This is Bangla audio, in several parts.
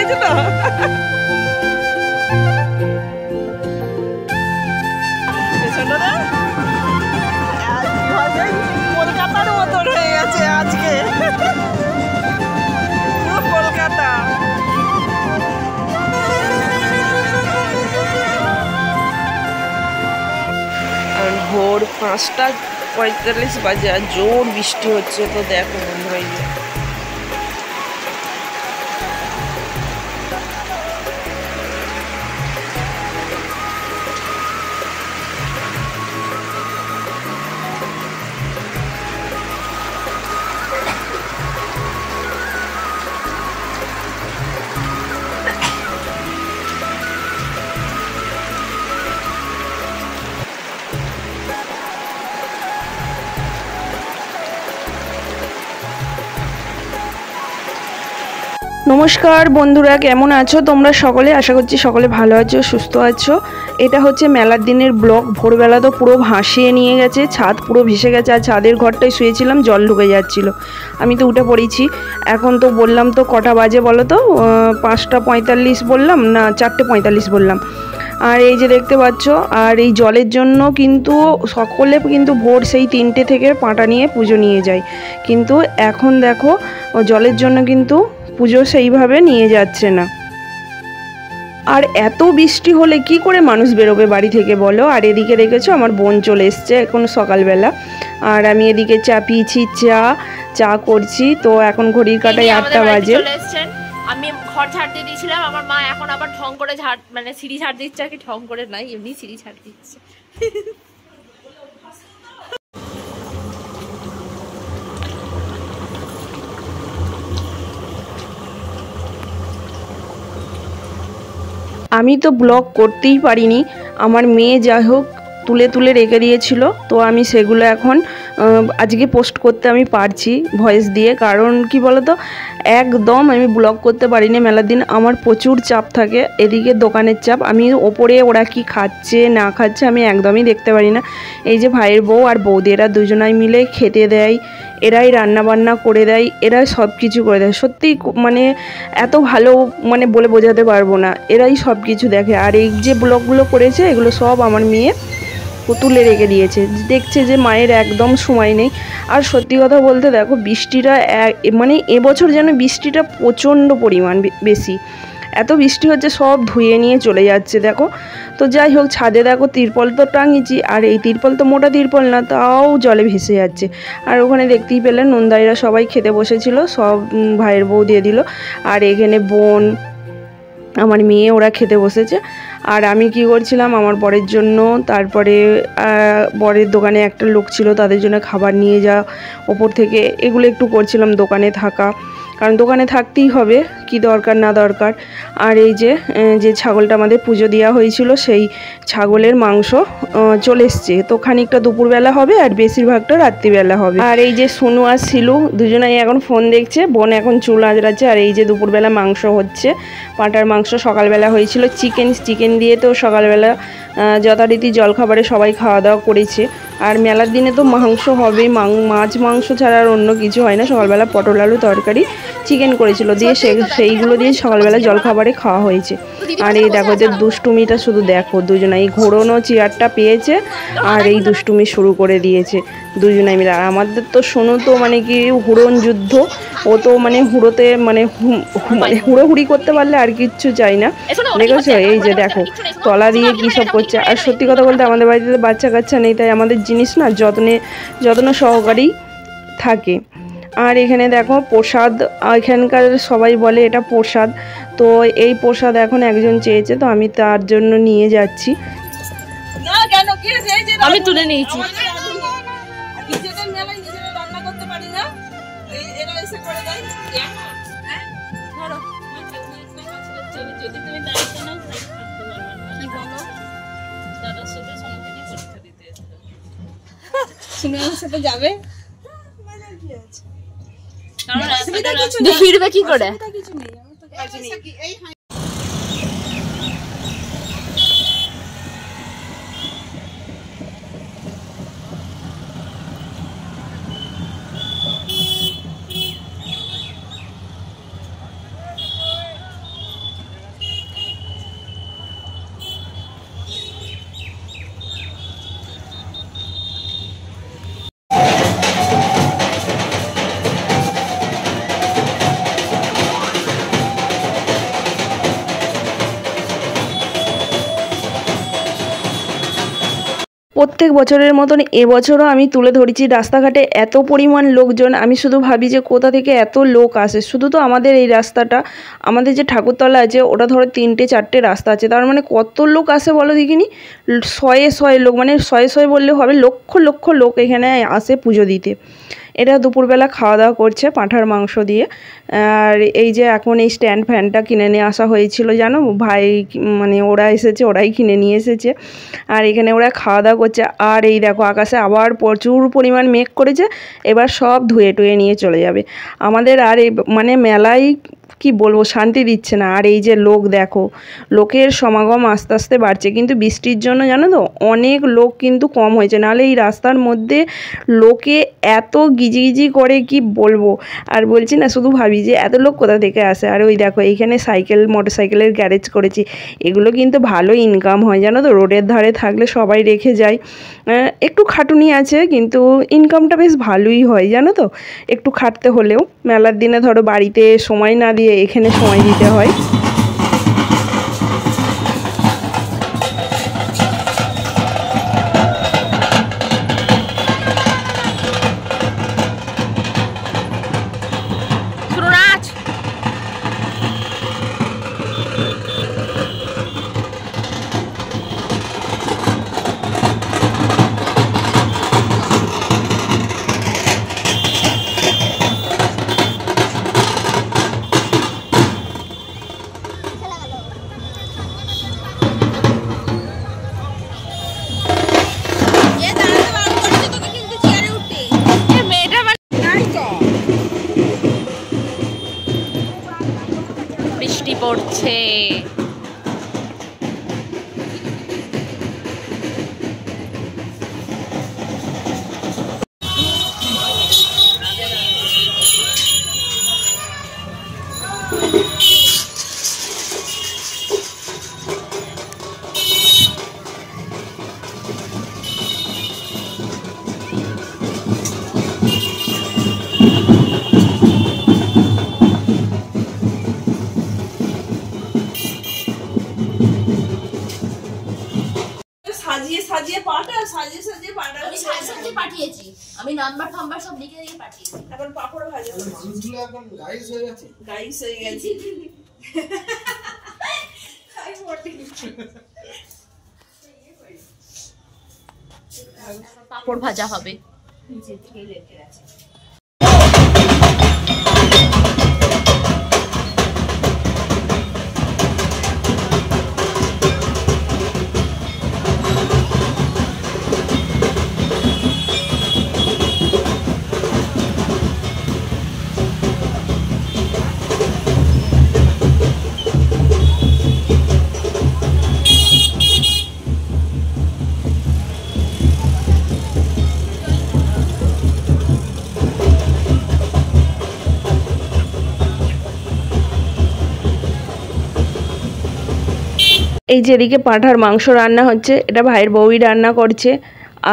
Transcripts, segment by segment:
গেছে তো। কলকাতার মতন হয়ে গেছে আজকে, পুরো কলকাতা। ভোর 5:45 বাজে আর জোর বৃষ্টি হচ্ছে। তো দেখো বন্ধুরা, এই যে নমস্কার বন্ধুরা, কেমন আছো তোমরা সকলে? আশা করছি সকলে ভালো আছো, সুস্থ আছো। এটা হচ্ছে মেলার দিনের ব্লগ। ভোরবেলা তো পুরো ভাসিয়ে নিয়ে গেছে, ছাদ পুরো ভেসে গেছে। আর ছাদের ঘরটায় শুয়েছিলাম, জল ঢুকে যাচ্ছিল। আমি তো উঠে পড়েছি। এখন তো বললাম তো কটা বাজে বলো তো? 5:45 বললাম না 4:45 বললাম। আর এই যে দেখতে পাচ্ছ, আর এই জলের জন্য কিন্তু সকলে কিন্তু ভোর সেই 3টে থেকে পাটা নিয়ে পুজো নিয়ে যায়। কিন্তু এখন দেখো জলের জন্য কিন্তু পুজো সেইভাবে নিয়ে যাচ্ছে না। আর এত বৃষ্টি হলে কি করে মানুষ বেরোবে বাড়ি থেকে বলো? আর এদিকে দেখেছো আমার বোন চলে এসছে এখন সকালবেলা। আর আমি এদিকে চা পিয়েছি, চা করছি। তো এখন ঘড়ির কাঁটায় 8টা বাজে। আমি ঘর ঝাড়তে দিয়েছিলাম, আমার মা এখন আবার ঢং করে মানে সিঁড়ি ঝাড় দিচ্ছে। আর কি ঢং করে নাই, এমনি সিঁড়ি ঝাড় দিচ্ছে। আমি তো ব্লগ করতেই পারিনি, আমার মেয়ে যাই হোক তুলে তুলে রেখে দিয়েছিল। তো আমি সেগুলো এখন আজকে পোস্ট করতে আমি পারছি ভয়েস দিয়ে। কারণ কি বলতো, একদম আমি ব্লগ করতে পারিনি মেলার দিন। আমার প্রচুর চাপ থাকে, এদিকে দোকানের চাপ। আমি ওপরে ওরা কি খাচ্ছে না খাচ্ছে আমি একদমই দেখতে পারি না। এই যে ভাইয়ের বউ আর বৌদি, এরা দুজনাই মিলে খেতে দেয়, এরাই রান্না বান্না করে দেয়, এরাই সব কিছু করে দেয়। সত্যি মানে এত ভালো, মানে বলে বোঝাতে পারবো না। এরাই সব কিছু দেখে। আর এই যে ব্লগগুলো করেছে এগুলো সব আমার মেয়ে তুলে রেখে দিয়েছে। দেখছে যে মায়ের একদম সময় নেই। আর সত্যি কথা বলতে দেখো, বৃষ্টিটা মানে এবছর যেন বৃষ্টিটা প্রচণ্ড পরিমাণ বেশি। এত বৃষ্টি হচ্ছে, সব ধুয়ে নিয়ে চলে যাচ্ছে দেখো। তো যাই হোক, ছাদে দেখো তিরপল তো টাঙিয়েছি, আর এই তিরপল তো মোটা তিরপল না, তাও জলে ভেসে যাচ্ছে। আর ওখানে দেখতেই পেলেন নন্দাইরা সবাই খেতে বসেছিল, সব ভাইয়ের বউ দিয়ে দিল। আর এখানে বোন, আমার মেয়ে, ওরা খেতে বসেছে। আর আমি কি করছিলাম আমার বরের জন্য, তারপরে বরের দোকানে একটা লোক ছিল তাদের জন্য খাবার নিয়ে যাওয়া ওপর থেকে, এগুলো একটু করছিলাম। দোকানে থাকা, কারণ দোকানে থাকতেই হবে, কি দরকার না দরকার। আর এই যে ছাগলটা আমাদের পুজো দেওয়া হয়েছিল, সেই ছাগলের মাংস চলে এসছে। তো খানিকটা দুপুরবেলা হবে আর বেশিরভাগটা রাত্রিবেলা হবে। আর এই যে সোনু আর শিলু দুজনাই এখন ফোন দেখছে, বোন এখন চুল আঁচড়াচ্ছে। আর এই যে দুপুরবেলা মাংস হচ্ছে, পাঁঠার মাংস। সকালবেলা হয়েছিল চিকেন দিয়ে, তো সকালবেলা যথারীতি জলখাবারে সবাই খাওয়া দাওয়া করেছে। আর মেলার দিনে তো মাংস হবেই, মাছ মাংস ছাড়া আর অন্য কিছু হয় না। সকালবেলা পটল আলু তরকারি, চিকেন করেছিল, দিয়ে সেইগুলো দিয়ে সকালবেলা জলখাবারে খাওয়া হয়েছে। আর এই দেখো যে দুষ্টুমিটা শুধু দেখো, দুজনে এই ঘোরানো চেয়ারটা পেয়েছে আর এই দুষ্টুমি শুরু করে দিয়েছে দুজনাই মিলে। আর আমাদের তো শোনো তো মানে কি হুড়োন যুদ্ধ, ও তো মানে হুড়োতে মানে হুড়োহুড়ি করতে পারলে আর কিচ্ছু চাই না। দেখেছো এই যে দেখো তলা দিয়ে কী সব করছে। আর সত্যি কথা বলতে আমাদের বাড়িতে তো বাচ্চা কাচ্চা নেই, তাই আমাদের জিনিস না যত্ন সহকারেই থাকে। আর এখানে দেখো প্রসাদ, এখানকার সবাই বলে এটা প্রসাদ। তো এই প্রসাদ এখন একজন চেয়েছে, তো আমি তার জন্য নিয়ে যাচ্ছি। আমি তুলে নিয়েছি। সাথে যাবে, ফিরবে কি করে? প্রত্যেক বছরের মতন এবছরও আমি তুলে ধরেছি। রাস্তাঘাটে এত পরিমাণ লোকজন, আমি শুধু ভাবি যে কোথা থেকে এত লোক আসে। শুধু তো আমাদের এই রাস্তাটা, আমাদের যে ঠাকুরতলা আছে ওটা ধরো 3-4টে রাস্তা আছে, তার মানে কত লোক আসে বলো দেখিনি। শয়ে শয়ে লোক, মানে শয়ে শয়ে বললে হবে, লক্ষ লক্ষ লোক এখানে আসে পুজো দিতে। এটা দুপুরবেলা খাওয়া দাওয়া করছে পাঁঠার মাংস দিয়ে। আর এই যে এখন এই স্ট্যান্ড ফ্যানটা কিনে নিয়ে আসা হয়েছিল জানো, ভাই মানে ওরা এসেছে, ওরাই কিনে নিয়ে এসেছে। আর এখানে ওরা খাওয়া দাওয়া করছে। আর এই দেখো আকাশে আবার প্রচুর পরিমাণ মেঘ করেছে, এবার সব ধুয়ে টুয়ে নিয়ে চলে যাবে। আমাদের আর এই মানে মেলায় কি বলবো, শান্তি দিচ্ছে না। আর এই যে লোক দেখো, লোকের সমাগম আস্তে আস্তে বাড়ছে, কিন্তু বৃষ্টির জন্য জানো তো অনেক লোক কিন্তু কম হয়েছে, নাহলে এই রাস্তার মধ্যে লোকে এত গিজিগিজি করে কি বলবো। আর বলছি না, শুধু ভাবি যে এত লোক কোথা থেকে আসে। আর ওই দেখো এইখানে সাইকেল মোটরসাইকেলের গ্যারেজ করেছি, এগুলো কিন্তু ভালো ইনকাম হয় জানো তো, রোডের ধারে থাকলে সবাই রেখে যায়। একটু খাটুনি আছে কিন্তু ইনকামটা বেশ ভালোই হয় জানো তো, একটু খাটতে হলেও। মেলার দিনে ধরো বাড়িতে সময় না দিয়ে এখানে সময় দিতে হয়। বৃষ্টি পড়ছে। পাঠিয়েছি আমি, নাম্বার ফাম্বার সব লিখে দিয়ে পাঠিয়েছি। এখন পাপড় ভাজা, মানুষগুলো এখন গাইস হয়ে গেছে, গাইস হয়ে গেছে। পাপড় ভাজা হবে। এই যে এদিকে পাঁঠার মাংস রান্না হচ্ছে, এটা ভাইয়ের বউই রান্না করছে।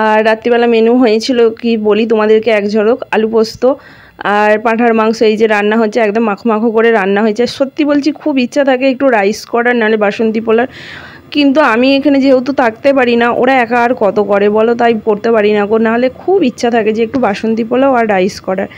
আর রাত্রিবেলা মেনু হয়েছিল কি বলি তোমাদেরকে এক ঝলক, আলু পোস্ত আর পাঁঠার মাংস। এই যে রান্না হচ্ছে, একদম মাখো মাখো করে রান্না হয়েছে। সত্যি বলছি খুব ইচ্ছা থাকে একটু রাইস করার, নাহলে বাসন্তী পোলার, কিন্তু আমি এখানে যেহেতু থাকতে পারি না, ওরা একা আর কত করে বলো, তাই করতে পারি না গো। নাহলে খুব ইচ্ছা থাকে যে একটু বাসন্তী পোলাও আর রাইস করার।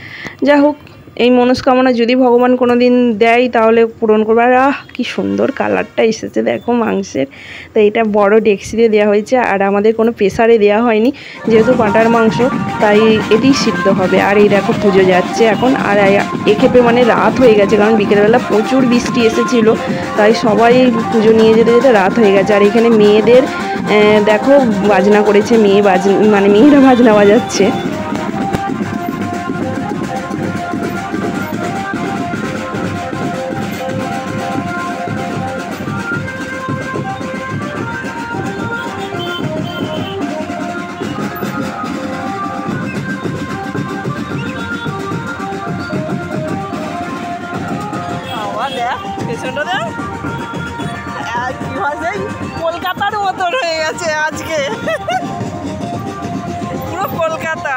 যা হোক, এই মনস্কামনা যদি ভগবান কোনো দিন দেয় তাহলে পূরণ করবে। আর কি সুন্দর কালারটা এসেছে দেখো মাংসের। তো এটা বড় ডেকচিতে দেওয়া হয়েছে, আর আমাদের কোনো প্রেসারে দেওয়া হয়নি, যেহেতু পাঁঠার মাংস তাই এটি সিদ্ধ হবে। আর এই দেখো পুজো যাচ্ছে এখন। আর এক্ষেপে মানে রাত হয়ে গেছে, কারণ বিকেলবেলা প্রচুর বৃষ্টি এসেছিলো, তাই সবাই পুজো নিয়ে যেতে যেতে রাত হয়ে গেছে। আর এখানে মেয়েদের দেখো বাজনা করেছে, মানে মেয়েরা বাজনা বাজাচ্ছে। কলকাতার মতন হয়ে গেছে আজকে, পুরো কলকাতা।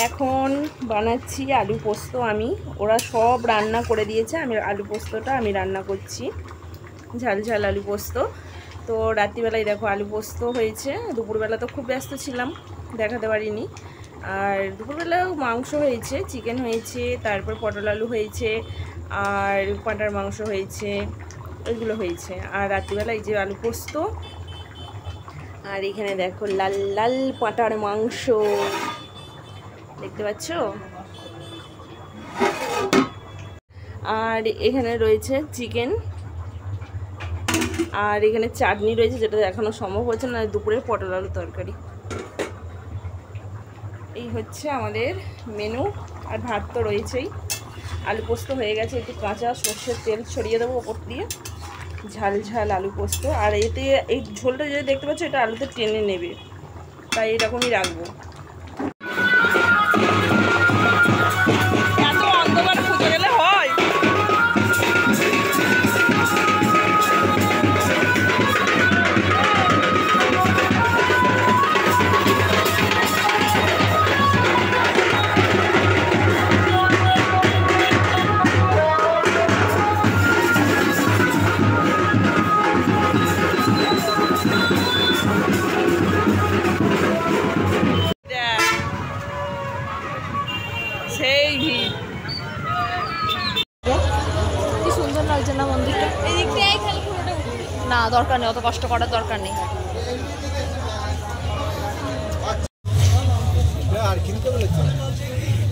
এখন বানাচ্ছি আলু পোস্ত আমি। ওরা সব রান্না করে দিয়েছে, আমি আলু পোস্তটা আমি রান্না করছি, ঝাল ঝাল আলু পোস্ত। তো রাত্রিবেলায় দেখো আলু পোস্ত হয়েছে। দুপুরবেলা তো খুব ব্যস্ত ছিলাম, দেখাতে পারিনি। আর দুপুরবেলাও মাংস হয়েছে, চিকেন হয়েছে, তারপর পটল আলু হয়েছে, আর পাঁঠার মাংস হয়েছে, এগুলো হয়েছে। আর রাত্রিবেলায় যে আলু পোস্ত, আর এখানে দেখো লাল লাল পাঁঠার মাংস, দেখতে পাচ্ছ। আর এখানে রয়েছে চিকেন, আর এখানে চাটনি রয়েছে, যেটা দেখানো সম্ভব হচ্ছে না। দুপুরের পটল আলু তরকারি। এই হচ্ছে আমাদের মেনু। আর ভাত তো রয়েছেই। আলু পোস্ত হয়ে গেছে, একটু কাঁচা সর্ষের তেল ছড়িয়ে দেবো ওপর দিয়ে, ঝাল ঝাল আলু পোস্ত। আর এতে এই ঝোলটা যদি দেখতে পাচ্ছ, এটা আলুতে টেনে নেবে, তাই এরকমই রাখবো। এত অন্ধকার খুঁজে গেলে হয়? সেই ভিড়। কি সুন্দর লাগছে না মন্দিরটা? না, দরকার নেই, অত কষ্ট করার দরকার নেই।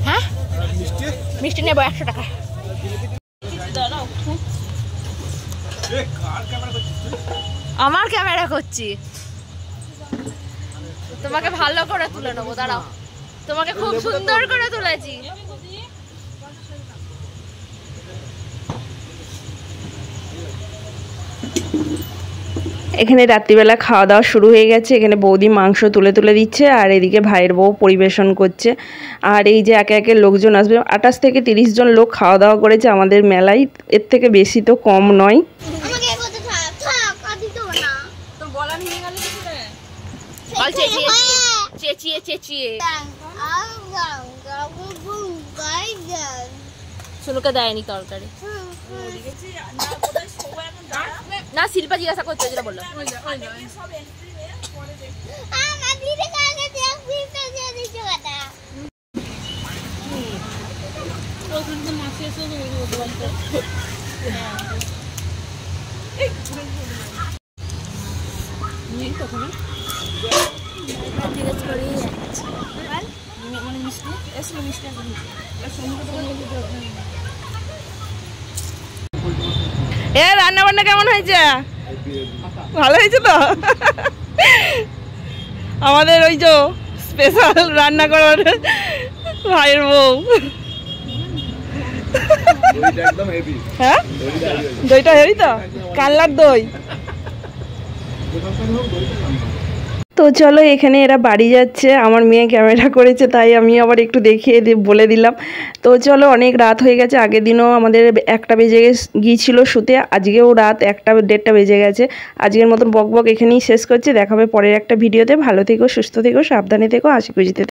হ্যাঁ, মিষ্টি নেবো 100 টাকা। আমার ক্যামেরা করছি, তোমাকে ভালো করে তুলে নেবো। দাঁড়াও, তোমাকে খুব সুন্দর করে তুলেছি। এখানে রাত্রিবেলা খাওয়া দাওয়া শুরু হয়ে গেছে। এখানে বৌদি মাংস তুলে তুলে দিচ্ছে, আর এদিকে ভাইয়ের বউ পরিবেশন করছে। আর এই যে একে একে লোকজন আসবে, 28 থেকে 30 জন লোক খাওয়া দাওয়া করেছে আমাদের মেলায়। এর থেকে বেশি তো কম নয়। চেঁচিয়ে চেঁচিয়ে সোনুকে দেয়নি তরকারি। না, শিল্পা জিজ্ঞাসা করছে, যেটা বললো। এ রান্না বান্না কেমন হয়েছে? ভালো হয়েছে তো? আমাদের ওই যে স্পেশাল রান্না করার ভাইয়ের বউ। হ্যাঁ, দইটা হেভি তো, কাল্লার দই। তো চলো, এখানে এরা বাড়ি যাচ্ছে। আমার মেয়ে ক্যামেরা করেছে, তাই আমি আবার একটু দেখিয়ে বলে দিলাম। তো চলো, অনেক রাত হয়ে গেছে। আগের দিনও আমাদের 1টা বেজে গিয়েছিল শুতে, আজকেও রাত 1টা 1:30 বেজে গেছে। আজকের মতন বক বক এখানেই শেষ করছি। দেখা হবে পরের একটা ভিডিওতে। ভালো থেকো, সুস্থ থেকো, সাবধানে থেকো, হাসি খুশিতে।